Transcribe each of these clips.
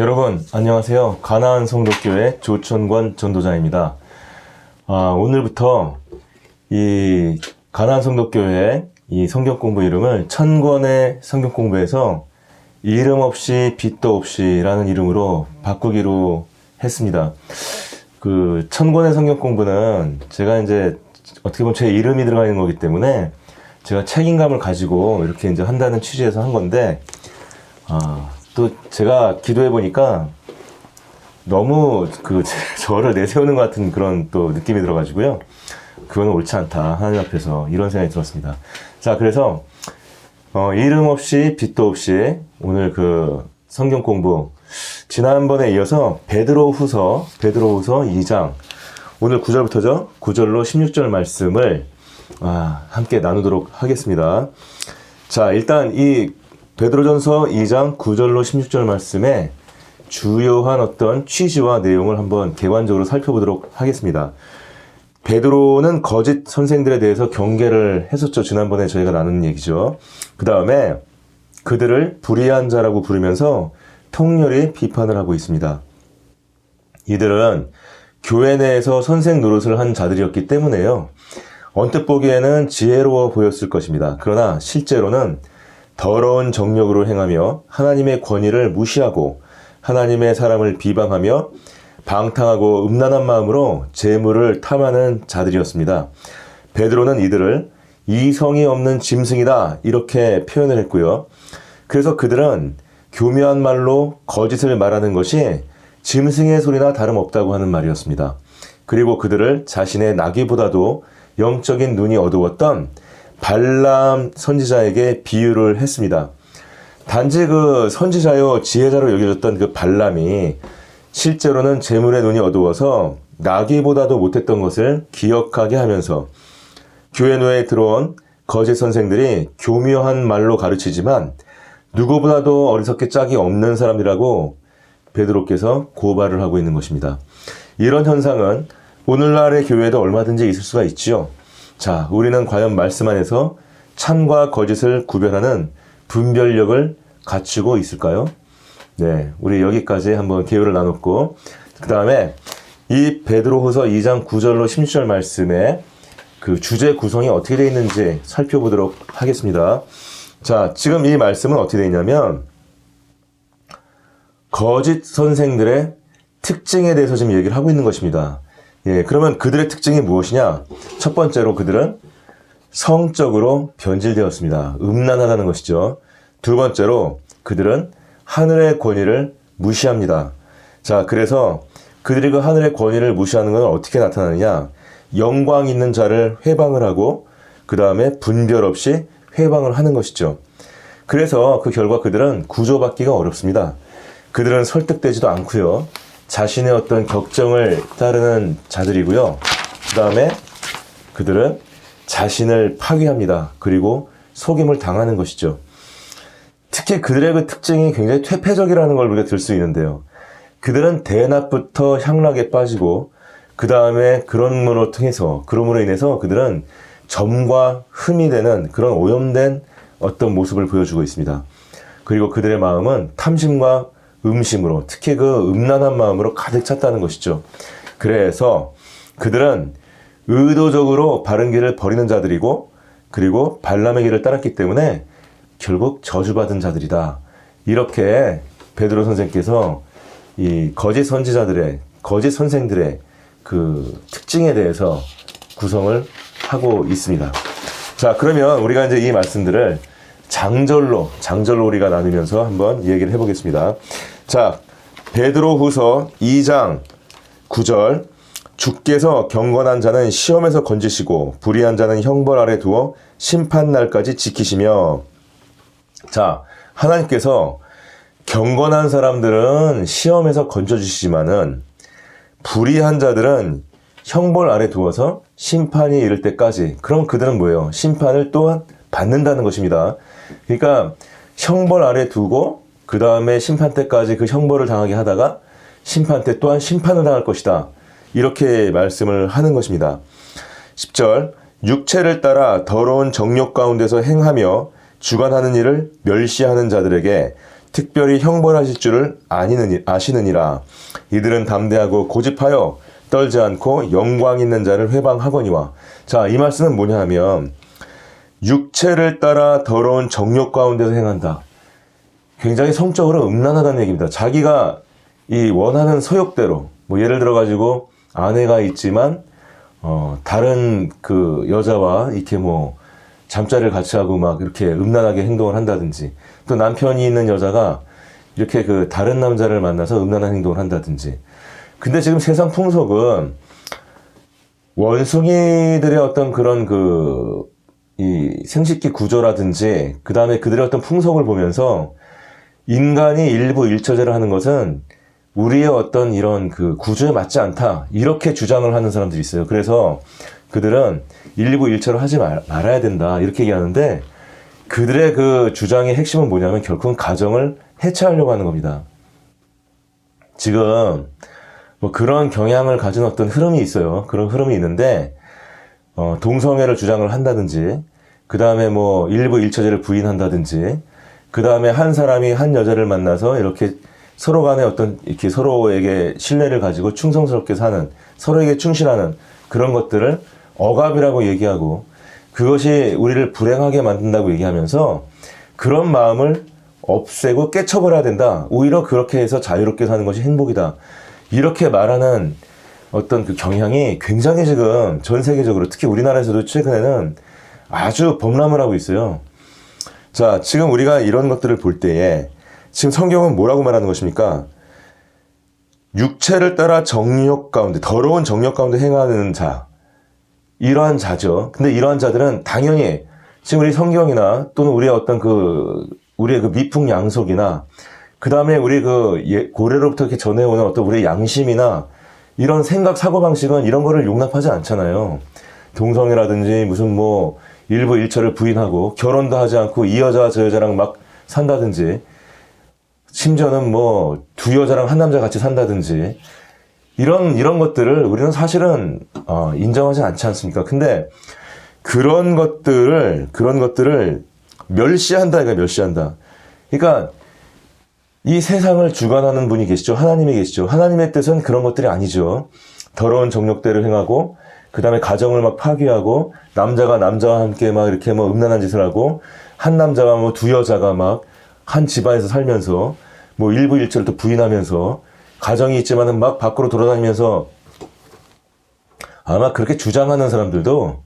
여러분 안녕하세요. 가나안 성덕교회 조천권 전도자입니다. 오늘부터 이 가나안 성덕교회 이 성경 공부 이름을 천권의 성경 공부에서 이름 없이 빛도 없이라는 이름으로 바꾸기로 했습니다. 그 천권의 성경 공부는 제가 이제 어떻게 보면 제 이름이 들어가 있는 거기 때문에 제가 책임감을 가지고 이렇게 이제 한다는 취지에서 한 건데, 또 제가 기도해 보니까 너무 저를 내세우는 것 같은 그런 또 느낌이 들어가지고요. 그거는 옳지 않다. 하나님 앞에서 이런 생각이 들었습니다. 자, 그래서 이름 없이 빛도 없이 오늘 그 성경 공부 지난번에 이어서 베드로후서 2장 오늘 9절부터죠. 9절로 16절 말씀을 함께 나누도록 하겠습니다. 자, 일단 이 베드로전서 2장 9절로 16절 말씀에 주요한 어떤 취지와 내용을 한번 객관적으로 살펴보도록 하겠습니다. 베드로는 거짓 선생들에 대해서 경계를 했었죠. 지난번에 저희가 나눈 얘기죠. 그 다음에 그들을 불의한 자라고 부르면서 통렬히 비판을 하고 있습니다. 이들은 교회 내에서 선생 노릇을 한 자들이었기 때문에요. 언뜻 보기에는 지혜로워 보였을 것입니다. 그러나 실제로는 더러운 정력으로 행하며 하나님의 권위를 무시하고 하나님의 사람을 비방하며 방탕하고 음란한 마음으로 재물을 탐하는 자들이었습니다. 베드로는 이들을 이성이 없는 짐승이다 이렇게 표현을 했고요. 그래서 그들은 교묘한 말로 거짓을 말하는 것이 짐승의 소리나 다름없다고 하는 말이었습니다. 그리고 그들을 자신의 나귀보다도 영적인 눈이 어두웠던 발람 선지자에게 비유를 했습니다. 단지 그 선지자요 지혜자로 여겨졌던 그 발람이 실제로는 재물의 눈이 어두워서 나귀보다도 못했던 것을 기억하게 하면서 교회 내에 들어온 거짓 선생들이 교묘한 말로 가르치지만 누구보다도 어리석게 짝이 없는 사람이라고 베드로께서 고발을 하고 있는 것입니다. 이런 현상은 오늘날의 교회에도 얼마든지 있을 수가 있지요. 자, 우리는 과연 말씀 안에서 참과 거짓을 구별하는 분별력을 갖추고 있을까요? 네, 우리 여기까지 한번 개요를 나눴고, 그 다음에 이 베드로후서 2장 9절로 16절 말씀에 그 주제 구성이 어떻게 되어 있는지 살펴보도록 하겠습니다. 자, 지금 이 말씀은 어떻게 되어 있냐면 거짓 선생들의 특징에 대해서 지금 얘기를 하고 있는 것입니다. 예, 그러면 그들의 특징이 무엇이냐? 첫 번째로 그들은 성적으로 변질되었습니다. 음란하다는 것이죠. 두 번째로 그들은 하늘의 권위를 무시합니다. 자, 그래서 그들이 그 하늘의 권위를 무시하는 건 어떻게 나타나느냐? 영광 있는 자를 회방을 하고 그 다음에 분별 없이 회방을 하는 것이죠. 그래서 그 결과 그들은 구조받기가 어렵습니다. 그들은 설득되지도 않고요. 자신의 어떤 격정을 따르는 자들이고요. 그 다음에 그들은 자신을 파괴합니다. 그리고 속임을 당하는 것이죠. 특히 그들의 그 특징이 굉장히 퇴폐적이라는 걸 우리가 들 수 있는데요. 그들은 대낮부터 향락에 빠지고 그 다음에 그러므로 인해서 그들은 점과 흠이 되는 그런 오염된 어떤 모습을 보여주고 있습니다. 그리고 그들의 마음은 탐심과 음심으로, 특히 그 음란한 마음으로 가득 찼다는 것이죠. 그래서 그들은 의도적으로 바른 길을 버리는 자들이고, 그리고 발람의 길을 따랐기 때문에 결국 저주받은 자들이다. 이렇게 베드로 선생께서 이 거짓 선지자들의, 거짓 선생들의 그 특징에 대해서 구성을 하고 있습니다. 자, 그러면 우리가 이제 이 말씀들을 장절로 우리가 나누면서 한번 얘기를 해보겠습니다. 자, 베드로후서 2장 9절 주께서 경건한 자는 시험에서 건지시고 불의한 자는 형벌 아래 두어 심판날까지 지키시며. 자, 하나님께서 경건한 사람들은 시험에서 건져주시지만은 불의한 자들은 형벌 아래 두어서 심판이 이를 때까지, 그럼 그들은 뭐예요? 심판을 또한 받는다는 것입니다. 그러니까 형벌 아래 두고 그 다음에 심판 때까지 그 형벌을 당하게 하다가 심판 때 또한 심판을 당할 것이다. 이렇게 말씀을 하는 것입니다. 10절 육체를 따라 더러운 정욕 가운데서 행하며 주관하는 일을 멸시하는 자들에게 특별히 형벌하실 줄을 아시느니라. 이들은 담대하고 고집하여 떨지 않고 영광 있는 자를 회방하거니와. 자, 이 말씀은 뭐냐 하면 육체를 따라 더러운 정욕 가운데서 행한다. 굉장히 성적으로 음란하다는 얘기입니다. 자기가 이 원하는 소욕대로, 뭐 예를 들어 가지고 아내가 있지만 다른 그 여자와 이렇게 뭐 잠자리를 같이 하고 막 이렇게 음란하게 행동을 한다든지, 또 남편이 있는 여자가 이렇게 그 다른 남자를 만나서 음란한 행동을 한다든지. 근데 지금 세상 풍속은 원숭이들의 어떤 그런 이 생식기 구조라든지, 그 다음에 그들의 어떤 풍속을 보면서 인간이 일부 일처제를 하는 것은 우리의 어떤 이런 그 구조에 맞지 않다, 이렇게 주장을 하는 사람들이 있어요. 그래서 그들은 일부 일처를 하지 말아야 된다, 이렇게 얘기하는데, 그들의 그 주장의 핵심은 뭐냐면 결국은 가정을 해체하려고 하는 겁니다. 지금 뭐 그런 경향을 가진 어떤 흐름이 있어요. 그런 흐름이 있는데, 동성애를 주장을 한다든지, 그 다음에 뭐 일부 일처제를 부인한다든지, 그 다음에 한 사람이 한 여자를 만나서 이렇게 서로 간에 어떤 이렇게 서로에게 신뢰를 가지고 충성스럽게 사는, 서로에게 충실하는 그런 것들을 억압이라고 얘기하고, 그것이 우리를 불행하게 만든다고 얘기하면서 그런 마음을 없애고 깨쳐버려야 된다. 오히려 그렇게 해서 자유롭게 사는 것이 행복이다. 이렇게 말하는 어떤 그 경향이 굉장히 지금 전 세계적으로, 특히 우리나라에서도 최근에는 아주 범람을 하고 있어요. 자, 지금 우리가 이런 것들을 볼 때에 지금 성경은 뭐라고 말하는 것입니까? 육체를 따라 정욕 가운데, 더러운 정욕 가운데 행하는 자, 이러한 자죠. 근데 이러한 자들은 당연히 지금 우리 성경이나 또는 우리의 어떤 우리의 그 미풍양속이나, 그 다음에 우리 고래로부터 이렇게 전해오는 어떤 우리의 양심이나 이런 생각, 사고방식은 이런 거를 용납하지 않잖아요. 동성애라든지 무슨 뭐 일부 일처를 부인하고 결혼도 하지 않고 이 여자와 저 여자랑 막 산다든지, 심지어는 뭐 두 여자랑 한 남자 같이 산다든지, 이런 것들을 우리는 사실은 인정하지 않지 않습니까? 근데 그런 것들을 멸시한다, 이거 멸시한다. 그러니까 이 세상을 주관하는 분이 계시죠. 하나님이 계시죠. 하나님의 뜻은 그런 것들이 아니죠. 더러운 정욕대로 행하고, 그 다음에 가정을 막 파괴하고, 남자가 남자와 함께 막 이렇게 뭐 음란한 짓을 하고, 한 남자가 뭐 두 여자가 막 한 집안에서 살면서 뭐 일부 일처를 또 부인하면서, 가정이 있지만은 막 밖으로 돌아다니면서, 아마 그렇게 주장하는 사람들도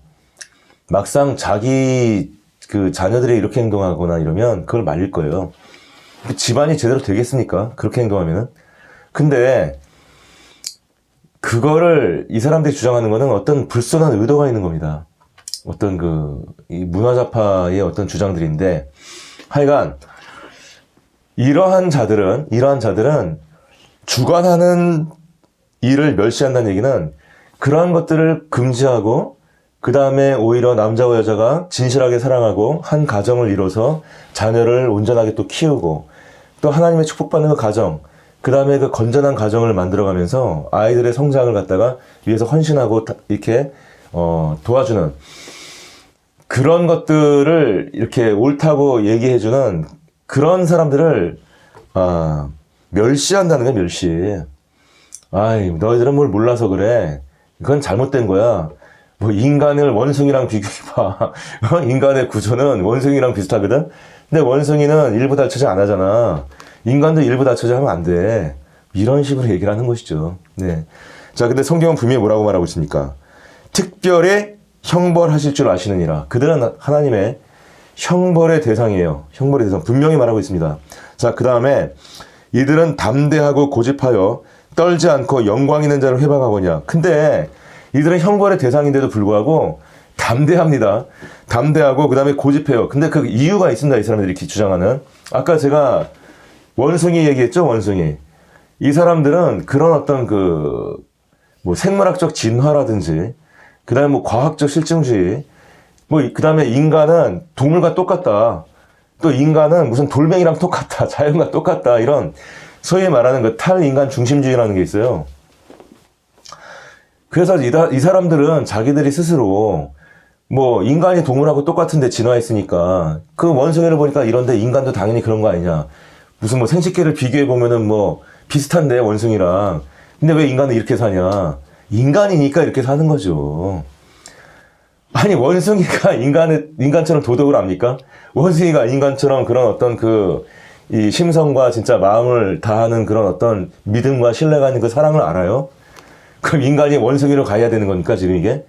막상 자기 그 자녀들이 이렇게 행동하거나 이러면 그걸 말릴 거예요. 집안이 제대로 되겠습니까? 그렇게 행동하면은. 근데 그거를 이 사람들이 주장하는 거는 어떤 불순한 의도가 있는 겁니다. 어떤 이 문화자파의 어떤 주장들인데, 하여간 이러한 자들은 주관하는 일을 멸시한다는 얘기는 그러한 것들을 금지하고, 그 다음에 오히려 남자와 여자가 진실하게 사랑하고 한 가정을 이뤄서 자녀를 온전하게 또 키우고, 또 하나님의 축복받는 그 가정, 그 다음에 그 건전한 가정을 만들어가면서 아이들의 성장을 갖다가 위해서 헌신하고 이렇게 도와주는 그런 것들을 이렇게 옳다고 얘기해주는 그런 사람들을 멸시한다는 거야, 멸시. 아이, 너희들은 뭘 몰라서 그래. 그건 잘못된 거야. 뭐 인간을 원숭이랑 비교해봐. 인간의 구조는 원숭이랑 비슷하거든. 근데 원숭이는 일부 다처제 안 하잖아. 인간도 일부 다처제 하면 안 돼. 이런 식으로 얘기를 하는 것이죠. 네. 자, 근데 성경은 분명히 뭐라고 말하고 있습니까? 특별히 형벌하실 줄 아시느니라. 그들은 하나님의 형벌의 대상이에요. 형벌의 대상. 분명히 말하고 있습니다. 자, 그 다음에 이들은 담대하고 고집하여 떨지 않고 영광 있는 자를 회방하거냐. 근데 이들은 형벌의 대상인데도 불구하고 담대합니다. 담대하고 그 다음에 고집해요. 근데 그 이유가 있습니다. 이 사람들이 이렇게 주장하는. 아까 제가 원숭이 얘기했죠. 원숭이. 이 사람들은 그런 어떤 뭐 생물학적 진화라든지, 그 다음에 뭐 과학적 실증주의, 뭐 그 다음에 인간은 동물과 똑같다. 또 인간은 무슨 돌멩이랑 똑같다. 자연과 똑같다. 이런 소위 말하는 그 탈인간 중심주의라는 게 있어요. 그래서 이 사람들은 자기들이 스스로 뭐 인간이 동물하고 똑같은데 진화했으니까 그 원숭이를 보니까 이런데 인간도 당연히 그런 거 아니냐. 무슨 뭐 생식기를 비교해 보면은 뭐 비슷한데 원숭이랑. 근데 왜 인간은 이렇게 사냐? 인간이니까 이렇게 사는 거죠. 아니 원숭이가 인간처럼 도덕을 압니까? 원숭이가 인간처럼 그런 어떤 이 심성과 진짜 마음을 다하는 그런 어떤 믿음과 신뢰가 있는 그 사랑을 알아요? 그럼 인간이 원숭이로 가야 되는 겁니까 지금 이게?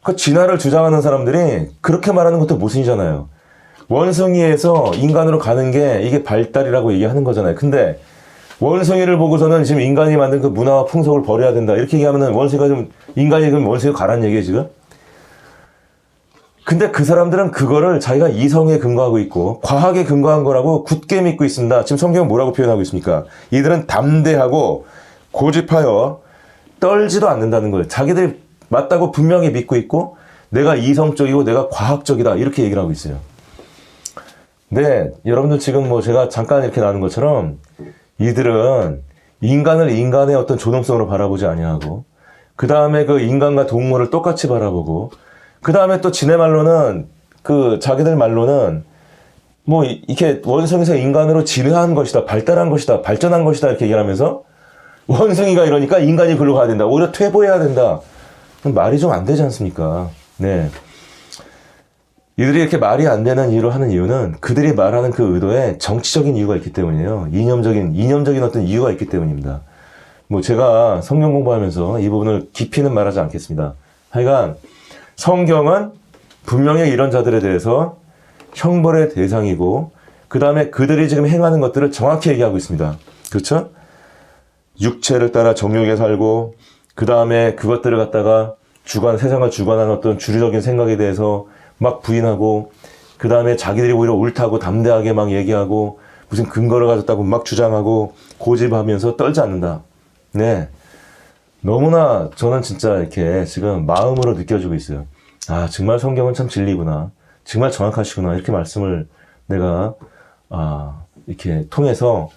그 진화를 주장하는 사람들이 그렇게 말하는 것도 모순이잖아요. 원숭이에서 인간으로 가는 게 이게 발달이라고 얘기하는 거잖아요. 근데 원숭이를 보고서는 지금 인간이 만든 그 문화와 풍속을 버려야 된다 이렇게 얘기하면은 인간이 그럼 원숭이가 가라는 얘기예요 지금? 근데 그 사람들은 그거를 자기가 이성에 근거하고 있고 과학에 근거한 거라고 굳게 믿고 있습니다. 지금 성경은 뭐라고 표현하고 있습니까? 이들은 담대하고 고집하여 떨지도 않는다는 거예요. 자기들이 맞다고 분명히 믿고 있고 내가 이성적이고 내가 과학적이다 이렇게 얘기를 하고 있어요. 근데 여러분들 지금 뭐 제가 잠깐 이렇게 나눈 것처럼 이들은 인간을 인간의 어떤 존엄성으로 바라보지 아니하고 그 다음에 그 인간과 동물을 똑같이 바라보고 그 다음에 또 지네 말로는 자기들 말로는 뭐 이렇게 원숭이에서 인간으로 진화한 것이다, 발달한 것이다, 발전한 것이다 이렇게 얘기를 하면서 원숭이가 이러니까 인간이 글로 가야 된다, 오히려 퇴보해야 된다. 말이 좀 안 되지 않습니까? 네. 이들이 이렇게 말이 안 되는 이유로 하는 이유는 그들이 말하는 그 의도에 정치적인 이유가 있기 때문이에요. 이념적인 어떤 이유가 있기 때문입니다. 뭐 제가 성경 공부하면서 이 부분을 깊이는 말하지 않겠습니다. 하여간 성경은 분명히 이런 자들에 대해서 형벌의 대상이고 그 다음에 그들이 지금 행하는 것들을 정확히 얘기하고 있습니다. 그렇죠? 육체를 따라 정욕에 살고 그 다음에 그것들을 갖다가 세상을 주관하는 어떤 주류적인 생각에 대해서 막 부인하고 그 다음에 자기들이 오히려 옳다고 담대하게 막 얘기하고 무슨 근거를 가졌다고 막 주장하고 고집하면서 떨지 않는다. 네. 너무나 저는 진짜 이렇게 지금 마음으로 느껴지고 있어요. 아, 정말 성경은 참 진리구나. 정말 정확하시구나. 이렇게 말씀을 내가, 이렇게 통해서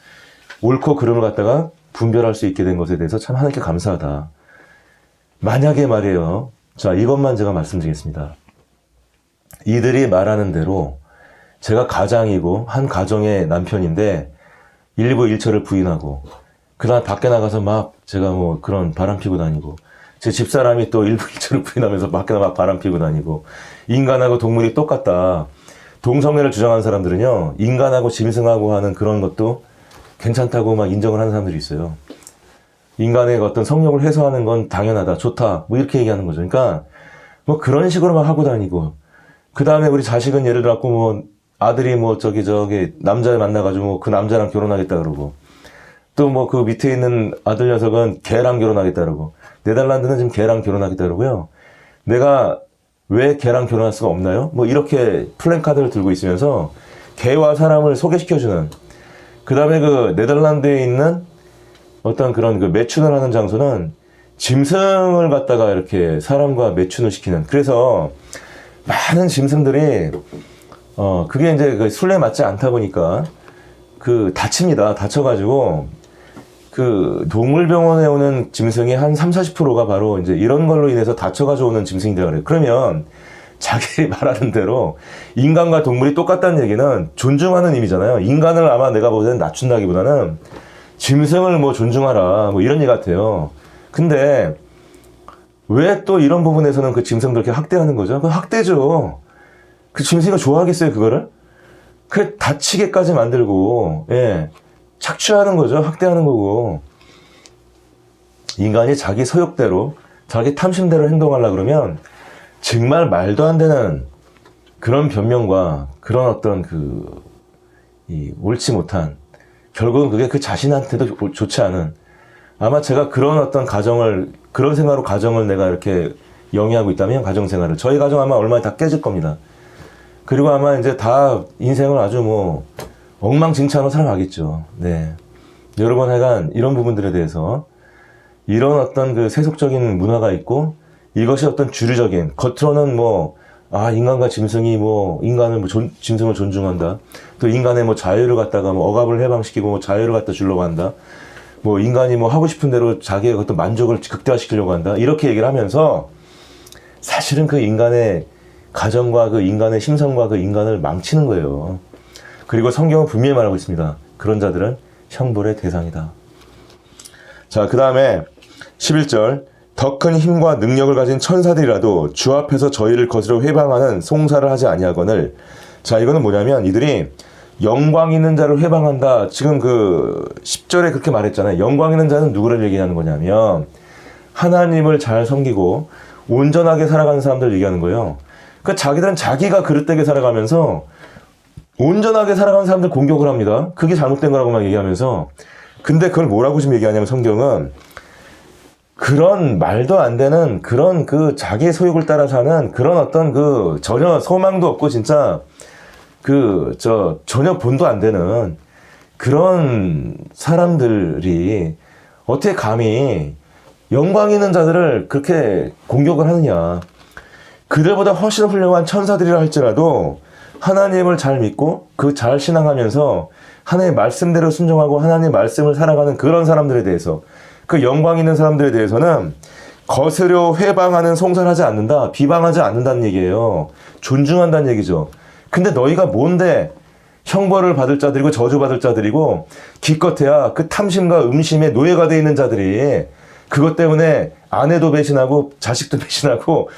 옳고 그름을 갖다가 분별할 수 있게 된 것에 대해서 참 하나님께 감사하다. 만약에 말이에요. 자, 이것만 제가 말씀드리겠습니다. 이들이 말하는 대로 제가 가장이고 한 가정의 남편인데 일부 일처를 부인하고 그 다음 밖에 나가서 막 제가 뭐 그런 바람 피고 다니고 제 집사람이 또 일부 일처를 부인하면서 밖에 막 바람 피고 다니고 인간하고 동물이 똑같다. 동성애를 주장하는 사람들은요. 인간하고 짐승하고 하는 그런 것도 괜찮다고 막 인정을 하는 사람들이 있어요. 인간의 어떤 성욕을 해소하는 건 당연하다. 좋다. 뭐 이렇게 얘기하는 거죠. 그러니까 뭐 그런 식으로 막 하고 다니고 그 다음에 우리 자식은 예를 들어갖고 뭐 아들이 뭐 저기 남자를 만나가지고 그 남자랑 결혼하겠다 그러고 또 뭐 그 밑에 있는 아들 녀석은 개랑 결혼하겠다 그러고 네덜란드는 지금 개랑 결혼하겠다 그러고요. 내가 왜 개랑 결혼할 수가 없나요? 뭐 이렇게 플랜카드를 들고 있으면서 개와 사람을 소개시켜주는 그 다음에 그 네덜란드에 있는 어떤 그런 그 매춘을 하는 장소는 짐승을 갖다가 이렇게 사람과 매춘을 시키는 그래서 많은 짐승들이 그게 이제 그 순례에 맞지 않다 보니까 다칩니다. 다쳐가지고 그 동물병원에 오는 짐승이 한 30-40%가 바로 이제 이런 걸로 인해서 다쳐가지고 오는 짐승이다 그래요. 그러면 자기들이 말하는 대로 인간과 동물이 똑같다는 얘기는 존중하는 의미잖아요. 인간을 아마 내가 보기에는 낮춘다기보다는 짐승을 뭐 존중하라 뭐 이런 얘기 같아요. 근데 왜 또 이런 부분에서는 그 짐승들 이렇게 학대하는 거죠? 그 학대죠. 그 짐승이 좋아하겠어요, 그거를? 그 다치게까지 만들고, 예. 착취하는 거죠. 학대하는 거고. 인간이 자기 소욕대로, 자기 탐심대로 행동하려고 그러면 정말 말도 안 되는 그런 변명과 그런 어떤 옳지 못한, 결국은 그게 그 자신한테도 좋지 않은, 아마 제가 그런 어떤 그런 생각으로 가정을 내가 이렇게 영위하고 있다면, 가정생활을. 저희 가정 아마 얼마나 다 깨질 겁니다. 그리고 아마 이제 다 인생을 아주 뭐, 엉망진창으로 살아가겠죠. 네. 여러분 하여간 이런 부분들에 대해서 이런 어떤 그 세속적인 문화가 있고 이것이 어떤 주류적인, 겉으로는 뭐, 인간과 짐승이 뭐, 짐승을 존중한다. 또 인간의 뭐 자유를 갖다가 뭐 억압을 해방시키고 뭐 자유를 갖다 주려고 한다. 뭐 인간이 뭐 하고 싶은 대로 자기의 어떤 만족을 극대화시키려고 한다. 이렇게 얘기를 하면서 사실은 그 인간의 가정과 그 인간의 심성과 그 인간을 망치는 거예요. 그리고 성경은 분명히 말하고 있습니다. 그런 자들은 형벌의 대상이다. 자, 그 다음에 11절 더 큰 힘과 능력을 가진 천사들이라도 주 앞에서 저희를 거스려 회방하는 송사를 하지 아니하거늘. 자, 이거는 뭐냐면 이들이 영광 있는 자를 회방한다. 지금 그 10절에 그렇게 말했잖아요. 영광 있는 자는 누구를 얘기하는 거냐면 하나님을 잘 섬기고 온전하게 살아가는 사람들 얘기하는 거예요. 그 자기들은 자기가 그릇되게 살아가면서 온전하게 살아가는 사람들 공격을 합니다. 그게 잘못된 거라고 막 얘기하면서. 근데 그걸 뭐라고 지금 얘기하냐면 성경은 그런 말도 안 되는 그런 그 자기의 소욕을 따라 사는 그런 어떤 그 전혀 소망도 없고 진짜 전혀 본도 안 되는 그런 사람들이 어떻게 감히 영광 있는 자들을 그렇게 공격을 하느냐. 그들보다 훨씬 훌륭한 천사들이라 할지라도 하나님을 잘 믿고 그 잘 신앙하면서 하나님의 말씀대로 순종하고 하나님의 말씀을 살아가는 그런 사람들에 대해서 그 영광 있는 사람들에 대해서는 거스려 회방하는 송사를 하지 않는다. 비방하지 않는다는 얘기예요. 존중한다는 얘기죠. 근데 너희가 뭔데 형벌을 받을 자들이고 저주받을 자들이고 기껏해야 그 탐심과 음심에 노예가 되어 있는 자들이 그것 때문에 아내도 배신하고 자식도 배신하고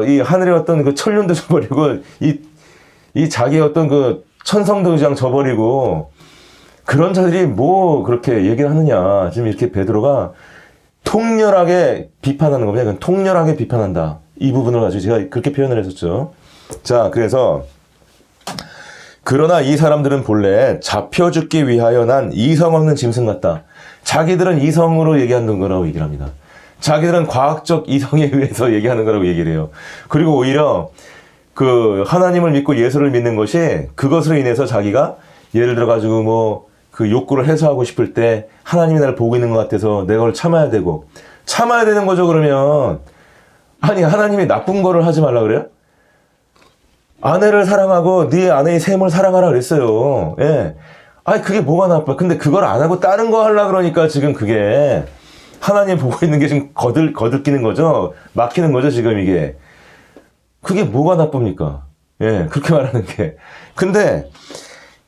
이 하늘의 어떤 그 천륜도 저버리고 이 자기의 어떤 그 천성도 그냥 저버리고 그런 자들이 뭐 그렇게 얘기를 하느냐. 지금 이렇게 베드로가 통렬하게 비판하는 겁니다. 그냥 통렬하게 비판한다. 이 부분을 가지고 제가 그렇게 표현을 했었죠. 자, 그래서 그러나 이 사람들은 본래 잡혀 죽기 위하여 난 이성 없는 짐승 같다. 자기들은 이성으로 얘기하는 거라고 얘기를 합니다. 자기들은 과학적 이성에 의해서 얘기하는 거라고 얘기를 해요. 그리고 오히려 그 하나님을 믿고 예수를 믿는 것이 그것으로 인해서 자기가 예를 들어 가지고 뭐 그 욕구를 해소하고 싶을 때 하나님이 나를 보고 있는 것 같아서 내가 그걸 참아야 되는 거죠. 그러면 아니 하나님이 나쁜 거를 하지 말라 그래요? 아내를 사랑하고 네 아내의 샘을 사랑하라 그랬어요. 예. 아니 그게 뭐가 나빠? 근데 그걸 안 하고 다른 거 하려 그러니까 지금 그게 하나님 보고 있는 게 지금 거들끼는 거죠. 막히는 거죠 지금 이게. 그게 뭐가 나쁩니까? 예, 그렇게 말하는 게. 근데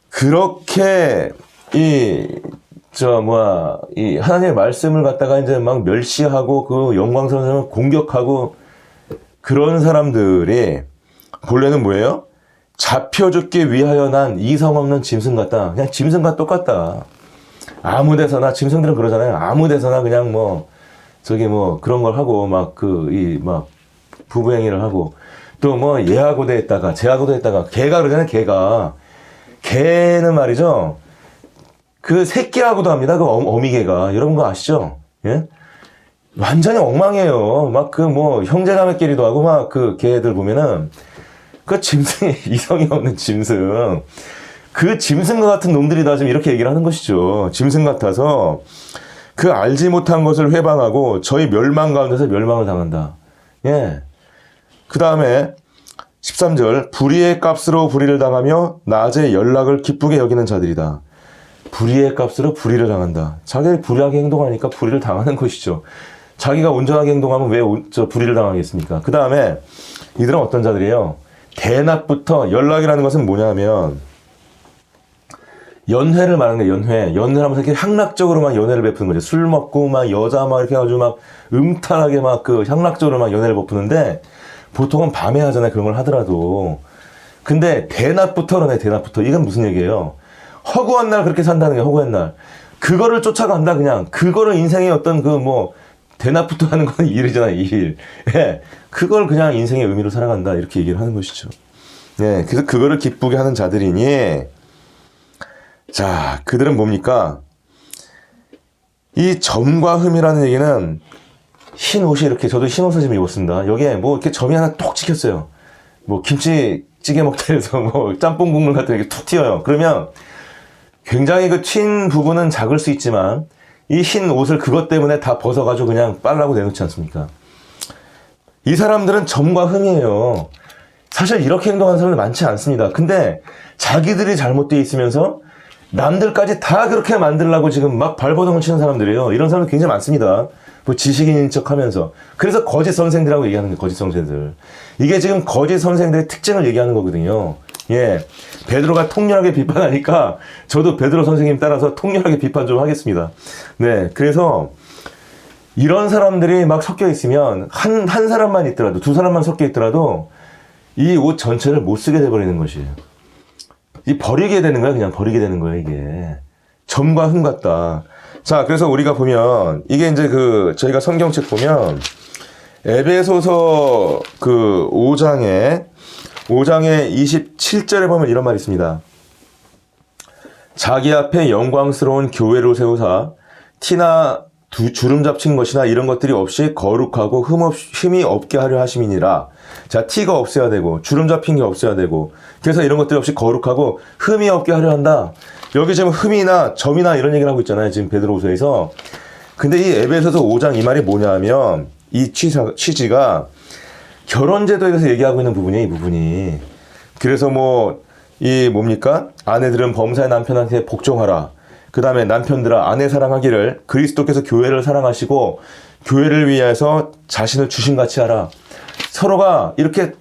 그렇게 이 하나님의 말씀을 갖다가 이제 막 멸시하고 그 영광스러운 사람을 공격하고 그런 사람들이 본래는 뭐예요? 잡혀 죽기 위하여 난 이성 없는 짐승 같다. 그냥 짐승과 똑같다. 아무 데서나, 짐승들은 그러잖아요. 아무 데서나 그냥 그런 걸 하고, 부부행위를 하고, 또 얘하고도 했다가, 쟤하고도 했다가, 개가 그러잖아요, 개가. 개는 말이죠. 그 새끼하고도 합니다, 그 어미개가. 여러분 그거 아시죠? 예? 완전히 엉망이에요. 형제자매끼리도 하고, 그 개들 보면은, 그 짐승이 이성이 없는 짐승. 그 짐승과 같은 놈들이 다 지금 이렇게 얘기를 하는 것이죠. 짐승 같아서 그 알지 못한 것을 회방하고 저희 멸망 가운데서 멸망을 당한다. 예. 그 다음에 13절 불의의 값으로 불의를 당하며 낮에 연락을 기쁘게 여기는 자들이다. 불의의 값으로 불의를 당한다. 자기가 불의하게 행동하니까 불의를 당하는 것이죠. 자기가 온전하게 행동하면 왜 불의를 당하겠습니까? 그 다음에 이들은 어떤 자들이에요? 대낮부터 연락이라는 것은 뭐냐면 연회를 말하는 거예요. 연회를 하면서 이렇게 향락적으로 막 연회를 베푸는 거죠. 술 먹고 여자 이렇게 해가지고 음탄하게 향락적으로 연회를 베푸는데 보통은 밤에 하잖아요. 그런 걸 하더라도. 근데 대낮부터 그러네. 대낮부터. 이건 무슨 얘기예요? 허구한 날 그렇게 산다는 게 허구한 날. 그거를 쫓아간다 그냥. 그거를 인생의 어떤 대낮부터 하는 건 일이잖아요. 일. 예. 그걸 그냥 인생의 의미로 살아간다. 이렇게 얘기를 하는 것이죠. 예. 그래서 그거를 기쁘게 하는 자들이니 자, 그들은 뭡니까? 이 점과 흠이라는 얘기는 흰 옷이 이렇게, 저도 흰 옷을 지금 입었습니다. 여기에 이렇게 점이 하나 톡 찍혔어요. 김치찌개 먹다 해서 짬뽕 국물 같은 게 툭 튀어요. 그러면 굉장히 그 튄 부분은 작을 수 있지만 이 흰 옷을 그것 때문에 다 벗어가지고 그냥 빨라고 내놓지 않습니까? 이 사람들은 점과 흠이에요. 사실 이렇게 행동하는 사람들 많지 않습니다. 근데 자기들이 잘못되어 있으면서 남들까지 다 그렇게 만들려고 지금 발버둥을 치는 사람들이에요. 이런 사람들 굉장히 많습니다. 지식인인 척 하면서. 그래서 거짓 선생들이라고 얘기하는 거예요. 거짓 선생들. 이게 지금 거짓 선생들의 특징을 얘기하는 거거든요. 예. 베드로가 통렬하게 비판하니까 저도 베드로 선생님 따라서 통렬하게 비판 좀 하겠습니다. 네. 그래서 이런 사람들이 막 섞여 있으면 한 사람만 있더라도, 두 사람만 섞여 있더라도 이 옷 전체를 못 쓰게 돼버리는 것이에요. 이 버리게 되는 거야. 그냥 버리게 되는 거예요, 이게. 점과 흠 같다. 자, 그래서 우리가 보면 이게 이제 저희가 성경책 보면 에베소서 5장에 27절에 보면 이런 말이 있습니다. 자기 앞에 영광스러운 교회로 세우사 티나 주름 잡힌 것이나 이런 것들이 없이 거룩하고 흠이 없게 하려 하심이니라. 자, 티가 없어야 되고 주름 잡힌 게 없어야 되고 그래서 이런 것들이 없이 거룩하고 흠이 없게 하려 한다. 여기 지금 흠이나 점이나 이런 얘기를 하고 있잖아요. 지금 베드로후서에서. 근데 이 에베소서 5장 이 말이 뭐냐면 이 취지가 결혼제도에 대해서 얘기하고 있는 부분이에요. 이 부분이. 그래서 뭡니까? 아내들은 범사의 남편한테 복종하라. 그 다음에 남편들아 아내 사랑하기를 그리스도께서 교회를 사랑하시고 교회를 위해서 자신을 주신같이 하라. 서로가 이렇게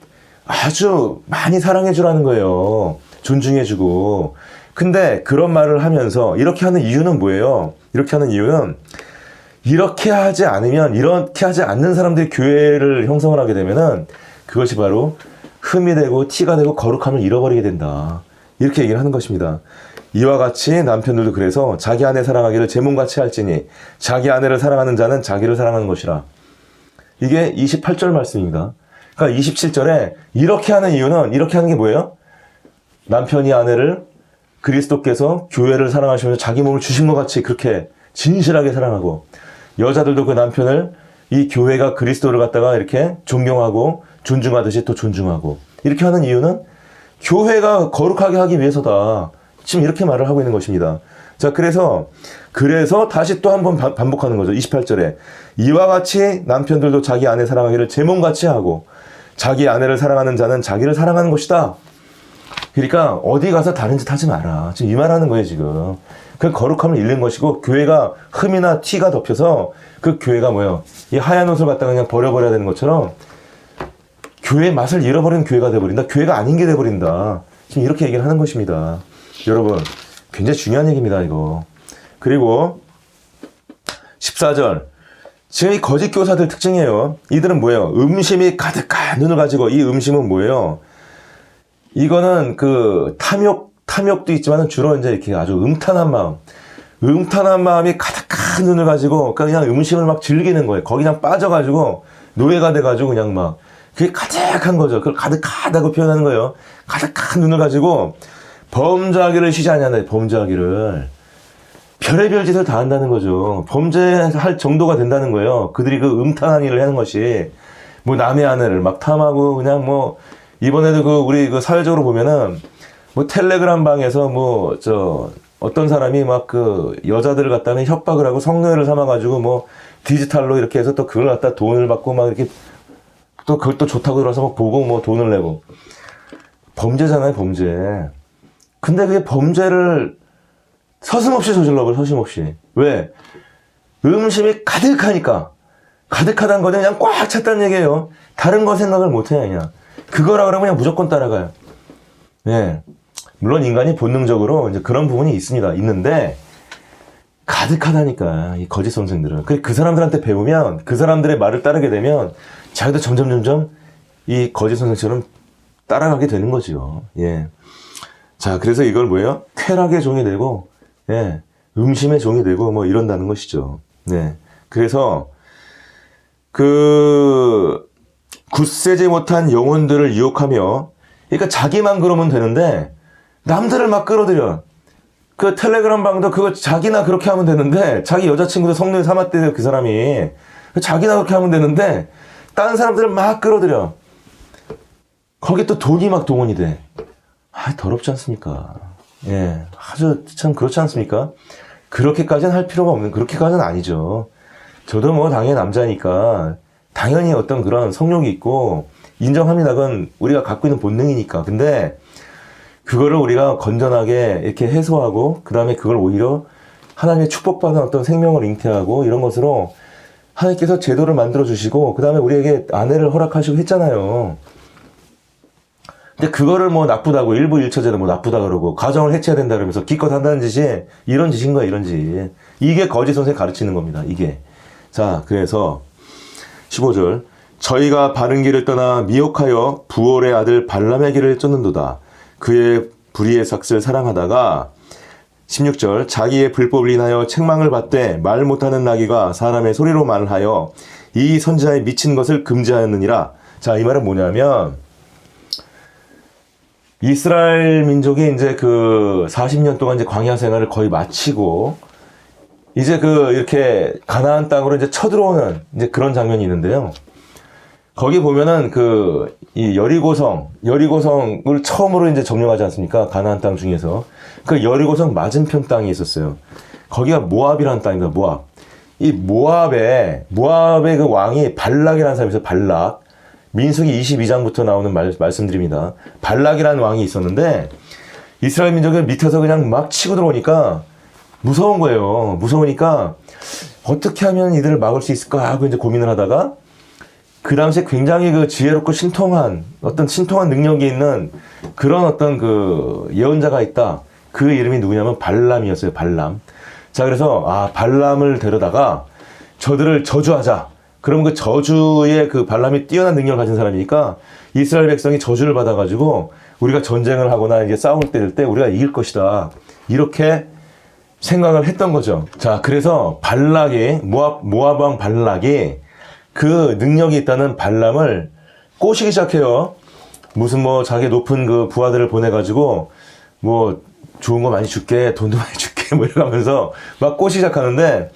아주 많이 사랑해주라는 거예요. 존중해주고. 근데 그런 말을 하면서 이렇게 하는 이유는 뭐예요? 이렇게 하는 이유는 이렇게 하지 않는 사람들이 교회를 형성을 하게 되면은 그것이 바로 흠이 되고 티가 되고 거룩함을 잃어버리게 된다. 이렇게 얘기를 하는 것입니다. 이와 같이 남편들도 그래서 자기 아내 사랑하기를 제 몸같이 할지니 자기 아내를 사랑하는 자는 자기를 사랑하는 것이라. 이게 28절 말씀입니다. 그러니까 27절에 이렇게 하는 이유는 이렇게 하는 게 뭐예요? 남편이 아내를 그리스도께서 교회를 사랑하시면서 자기 몸을 주신 것 같이 그렇게 진실하게 사랑하고 여자들도 그 남편을 이 교회가 그리스도를 갖다가 이렇게 존경하고 존중하듯이 또 존중하고 이렇게 하는 이유는 교회가 거룩하게 하기 위해서다. 지금 이렇게 말을 하고 있는 것입니다. 자, 그래서 다시 또 한 번 반복하는 거죠. 28절에 이와 같이 남편들도 자기 아내 사랑하기를 제 몸같이 하고 자기 아내를 사랑하는 자는 자기를 사랑하는 것이다. 그러니까 어디 가서 다른 짓 하지 마라. 지금 이 말하는 거예요, 지금. 그 거룩함을 잃는 것이고 교회가 흠이나 티가 덮여서 그 교회가 이 하얀 옷을 갖다가 그냥 버려버려야 되는 것처럼 교회의 맛을 잃어버리는 교회가 돼버린다. 교회가 아닌 게 돼버린다. 지금 이렇게 얘기를 하는 것입니다. 여러분, 굉장히 중요한 얘기입니다, 이거. 그리고 14절. 지금 이 거짓 교사들 특징이에요. 이들은 뭐예요? 음심이 가득한 눈을 가지고 이 음심은 뭐예요? 이거는 탐욕도 있지만 주로 이제 이렇게 아주 음탄한 마음이 가득한 눈을 가지고 그냥 음심을 막 즐기는 거예요. 거기 그냥 빠져가지고 노예가 돼가지고 그냥 그게 가득한 거죠. 그걸 가득하다고 표현하는 거예요. 가득한 눈을 가지고 범죄하기를 쉬지 않냐는 범죄하기를 별의별 짓을 다 한다는 거죠. 범죄할 정도가 된다는 거예요. 그들이 그 음탄한 일을 하는 것이 남의 아내를 막 탐하고 그냥 이번에도 우리 사회적으로 보면은 텔레그램 방에서 어떤 사람이 여자들을 갖다는 협박을 하고 성노예를 삼아가지고 디지털로 이렇게 해서 또 그걸 갖다 돈을 받고 이렇게 또 그걸 또 좋다고 들어서 보고 돈을 내고 범죄잖아요, 범죄. 근데 그게 범죄를 서슴없이 저질러버려, 서슴없이. 왜? 음심이 가득하니까. 가득하다는 거는 그냥 꽉 찼다는 얘기예요. 다른 거 생각을 못해요, 그냥. 그거라 그러면 그냥 무조건 따라가요. 예. 물론 인간이 본능적으로 이제 그런 부분이 있는데, 가득하다니까, 이 거짓 선생들은. 그 사람들한테 배우면, 그 사람들의 말을 따르게 되면, 자기도 점점 이 거짓 선생처럼 따라가게 되는 거죠. 예. 자, 그래서 이걸 뭐예요? 쾌락의 종이 되고, 예. 음심의 종이 되고, 이런다는 것이죠. 네. 그래서, 굳세지 못한 영혼들을 유혹하며, 그러니까 자기만 그러면 되는데, 남들을 막 끌어들여. 그 텔레그램 방도 그거 자기나 그렇게 하면 되는데, 자기 여자친구도 성노예 삼았대요, 그 사람이. 자기나 그렇게 하면 되는데, 다른 사람들을 막 끌어들여. 거기 또 돈이 막 동원이 돼. 더럽지 않습니까? 예. 아주 참 그렇지 않습니까? 그렇게까지는 할 필요가 없는, 그렇게까지는 아니죠. 저도 당연히 남자니까, 당연히 어떤 그런 성욕이 있고, 인정합니다. 그건 우리가 갖고 있는 본능이니까. 근데, 그거를 우리가 건전하게 이렇게 해소하고, 그 다음에 그걸 오히려 하나님의 축복받은 어떤 생명을 잉태하고, 이런 것으로 하나님께서 제도를 만들어주시고, 그 다음에 우리에게 아내를 허락하시고 했잖아요. 근데 그거를 뭐 나쁘다고, 일부 일처제도 뭐 나쁘다 그러고, 가정을 해체해야 된다 그러면서 기껏 한다는 짓이 이런 짓인 거야, 이런 짓. 이게 거짓 선생 가르치는 겁니다, 이게. 자, 그래서 15절. 저희가 바른 길을 떠나 미혹하여 부올의 아들 발람의 길을 쫓는도다. 그의 불의의 삭슬 사랑하다가 16절. 자기의 불법을 인하여 책망을 받되 말 못하는 나귀가 사람의 소리로 말하여 이 선지자의 미친 것을 금지하였느니라. 자, 이 말은 뭐냐면 이스라엘 민족이 이제 그 40년 동안 이제 광야 생활을 거의 마치고 이제 그 이렇게 가나안 땅으로 이제 쳐들어오는 이제 그런 장면이 있는데요. 거기 보면은 그 이 여리고성을 처음으로 이제 점령하지 않습니까? 가나안 땅 중에서 그 여리고성 맞은편 땅이 있었어요. 거기가 모압이라는 땅입니다. 모압. 이 모압의 그 왕이 발락이라는 사람이 있어요. 발락. 민수기 22장부터 나오는 말씀드립니다. 발락이라는 왕이 있었는데 이스라엘 민족이 밑에서 그냥 막 치고 들어오니까 무서운 거예요. 무서우니까 어떻게 하면 이들을 막을 수 있을까 하고 이제 고민을 하다가 그 당시에 굉장히 그 지혜롭고 신통한 능력이 있는 그런 어떤 그 예언자가 있다. 그 이름이 누구냐면 발람이었어요. 발람. 자, 그래서 발람을 데려다가 저들을 저주하자. 그러면 그 저주의 그 발람이 뛰어난 능력을 가진 사람이니까 이스라엘 백성이 저주를 받아가지고 우리가 전쟁을 하거나 이제 싸울 때일 때 우리가 이길 것이다. 이렇게 생각을 했던 거죠. 자, 그래서 발락이 모압 왕 발락이 그 능력이 있다는 발람을 꼬시기 시작해요. 무슨 뭐 자기 높은 그 부하들을 보내가지고 뭐 좋은 거 많이 줄게, 돈도 많이 줄게 뭐 이러면서 막 꼬시기 시작하는데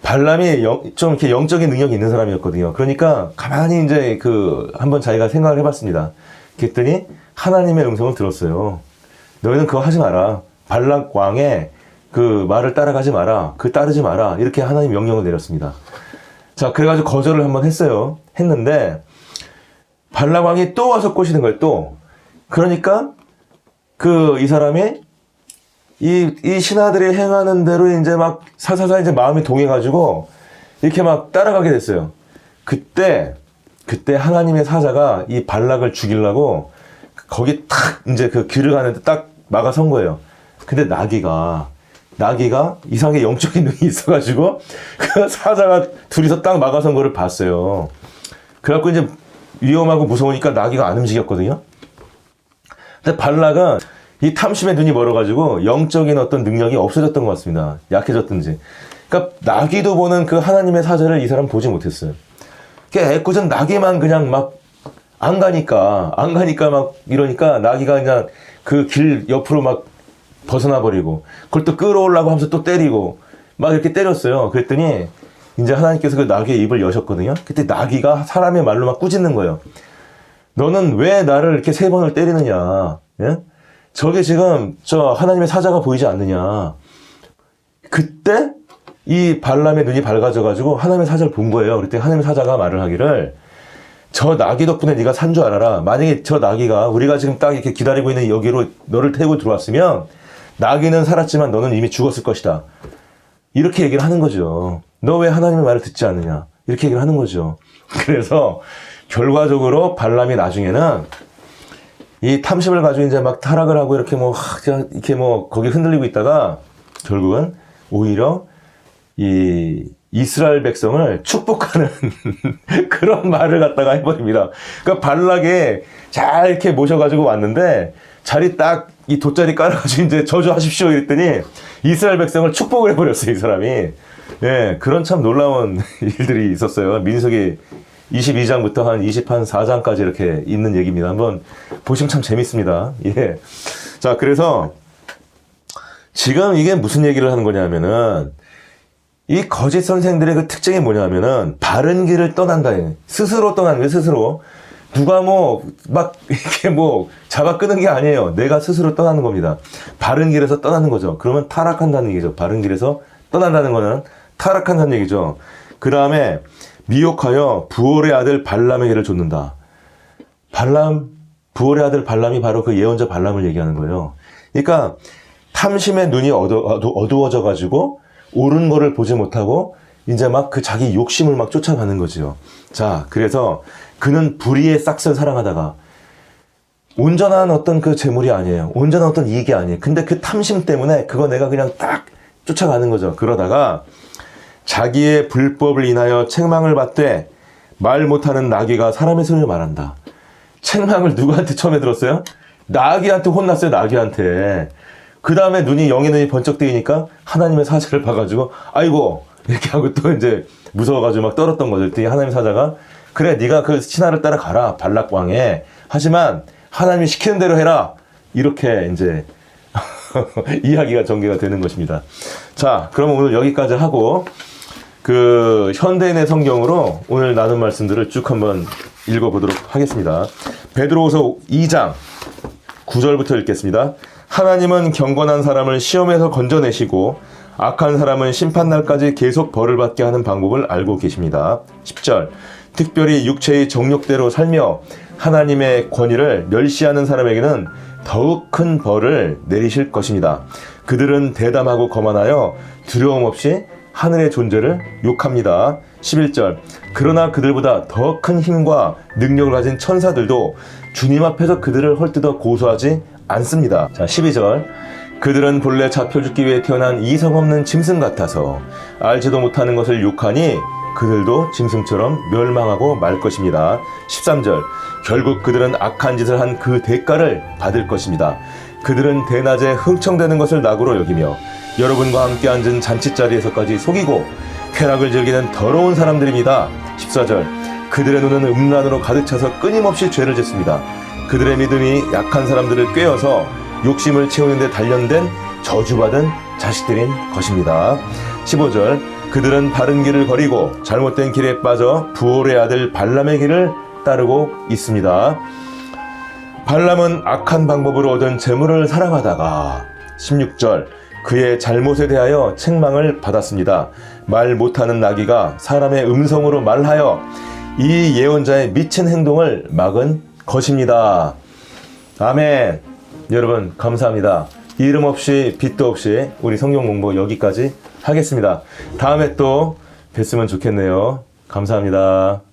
발람이 좀 이렇게 영적인 능력이 있는 사람이었거든요. 그러니까 가만히 이제 그 한번 자기가 생각을 해봤습니다. 그랬더니 하나님의 음성을 들었어요. 너희는 그거 하지 마라. 발락 왕의 그 말을 따라가지 마라. 따르지 마라. 이렇게 하나님 명령을 내렸습니다. 자, 그래가지고 거절을 한번 했는데 발락 왕이 또 와서 꼬시는 거예요. 또. 그러니까 이 사람이 이 신하들이 행하는 대로 이제 막 사사사 이제 마음이 동해가지고 이렇게 막 따라가게 됐어요. 그때 하나님의 사자가 이 발락을 죽이려고 거기 탁 이제 그 길을 가는데 딱 막아선 거예요. 근데 나귀가 이상하게 영적인 눈이 있어가지고 그 사자가 둘이서 딱 막아선 거를 봤어요. 그래갖고 이제 위험하고 무서우니까 나귀가 안 움직였거든요. 근데 발락은 이 탐심의 눈이 멀어가지고 영적인 어떤 능력이 없어졌던 것 같습니다. 약해졌든지. 그러니까 나귀도 보는 그 하나님의 사자를 이 사람 보지 못했어요. 그러니까 애꿎은 나귀만 그냥 막 안 가니까 막 이러니까 나귀가 그냥 그 길 옆으로 막 벗어나 버리고 그걸 또 끌어오려고 하면서 또 때리고 막 이렇게 때렸어요. 그랬더니 이제 하나님께서 그 나귀의 입을 여셨거든요. 그때 나귀가 사람의 말로 막 꾸짖는 거예요. 너는 왜 나를 이렇게 3번을 때리느냐? 예? 저게 지금 저 하나님의 사자가 보이지 않느냐? 그때 이 발람의 눈이 밝아져가지고 하나님의 사자를 본 거예요. 그랬더니 하나님의 사자가 말을 하기를 저 나귀 덕분에 네가 산 줄 알아라. 만약에 저 나귀가 우리가 지금 딱 이렇게 기다리고 있는 여기로 너를 태우고 들어왔으면 나귀는 살았지만 너는 이미 죽었을 것이다. 이렇게 얘기를 하는 거죠. 너 왜 하나님의 말을 듣지 않느냐? 이렇게 얘기를 하는 거죠. 그래서 결과적으로 발람이 나중에는 이 탐심을 가지고 이제 막 타락을 하고 이렇게 거기 흔들리고 있다가 결국은 오히려 이 이스라엘 백성을 축복하는 그런 말을 갖다가 해버립니다. 그러니까 발락에 잘 이렇게 모셔가지고 왔는데 자리 딱 이 돗자리 깔아가지고 이제 저주하십시오 이랬더니 이스라엘 백성을 축복을 해버렸어요, 이 사람이. 예, 그런 참 놀라운 일들이 있었어요. 민수기 22장부터 한 24장까지 이렇게 있는 얘기입니다. 한번 보시면 참 재밌습니다. 예. 자, 그래서 지금 이게 무슨 얘기를 하는 거냐면은 이 거짓 선생들의 그 특징이 뭐냐면은 바른 길을 떠난다. 스스로 떠나는 거예요, 스스로. 누가 막 이렇게 잡아 끄는 게 아니에요. 내가 스스로 떠나는 겁니다. 바른 길에서 떠나는 거죠. 그러면 타락한다는 얘기죠. 바른 길에서 떠난다는 거는 타락한다는 얘기죠. 그 다음에 미혹하여 부올의 아들 발람의 길을 좇는다. 부올의 아들 발람이 바로 그 예언자 발람을 얘기하는 거예요. 그러니까 탐심의 눈이 어두워져 가지고 옳은 거를 보지 못하고 이제 막 그 자기 욕심을 막 쫓아가는 거지요. 자, 그래서 그는 불의의 싹을 사랑하다가 온전한 어떤 그 재물이 아니에요. 온전한 어떤 이익이 아니에요. 근데 그 탐심 때문에 그거 내가 그냥 딱 쫓아가는 거죠. 그러다가 자기의 불법을 인하여 책망을 받되 말 못하는 나귀가 사람의 소리를 말한다. 책망을 누구한테 처음에 들었어요? 나귀한테 혼났어요. 나귀한테. 그 다음에 영의 눈이 번쩍 뜨이니까 하나님의 사자를 봐가지고 아이고 이렇게 하고 또 이제 무서워가지고 막 떨었던 거죠. 그랬더니 하나님의 사자가 그래 네가 그 신하를 따라가라 발락 왕에. 하지만 하나님이 시키는 대로 해라. 이렇게 이제 이야기가 전개가 되는 것입니다. 자, 그럼 오늘 여기까지 하고 그 현대인의 성경으로 오늘 나눈 말씀들을 쭉 한번 읽어보도록 하겠습니다. 베드로후서 2장 9절부터 읽겠습니다. 하나님은 경건한 사람을 시험에서 건져내시고 악한 사람은 심판날까지 계속 벌을 받게 하는 방법을 알고 계십니다. 10절 특별히 육체의 정욕대로 살며 하나님의 권위를 멸시하는 사람에게는 더욱 큰 벌을 내리실 것입니다. 그들은 대담하고 거만하여 두려움 없이 하늘의 존재를 욕합니다. 11절 그러나 그들보다 더 큰 힘과 능력을 가진 천사들도 주님 앞에서 그들을 헐뜯어 고소하지 않습니다. 자, 12절 그들은 본래 잡혀 죽기 위해 태어난 이성 없는 짐승 같아서 알지도 못하는 것을 욕하니 그들도 짐승처럼 멸망하고 말 것입니다. 13절 결국 그들은 악한 짓을 한 그 대가를 받을 것입니다. 그들은 대낮에 흥청대는 것을 낙으로 여기며 여러분과 함께 앉은 잔치자리에서까지 속이고 쾌락을 즐기는 더러운 사람들입니다. 14절 그들의 눈은 음란으로 가득 차서 끊임없이 죄를 짓습니다. 그들의 믿음이 약한 사람들을 꾀어서 욕심을 채우는 데 단련된 저주받은 자식들인 것입니다. 15절 그들은 바른 길을 버리고 잘못된 길에 빠져 부올의 아들 발람의 길을 따르고 있습니다. 발람은 악한 방법으로 얻은 재물을 사랑하다가 16절 그의 잘못에 대하여 책망을 받았습니다. 말 못하는 나귀가 사람의 음성으로 말하여 이 예언자의 미친 행동을 막은 것입니다. 아멘. 여러분 감사합니다. 이름 없이 빛도 없이 우리 성경 공부 여기까지 하겠습니다. 다음에 또 뵀으면 좋겠네요. 감사합니다.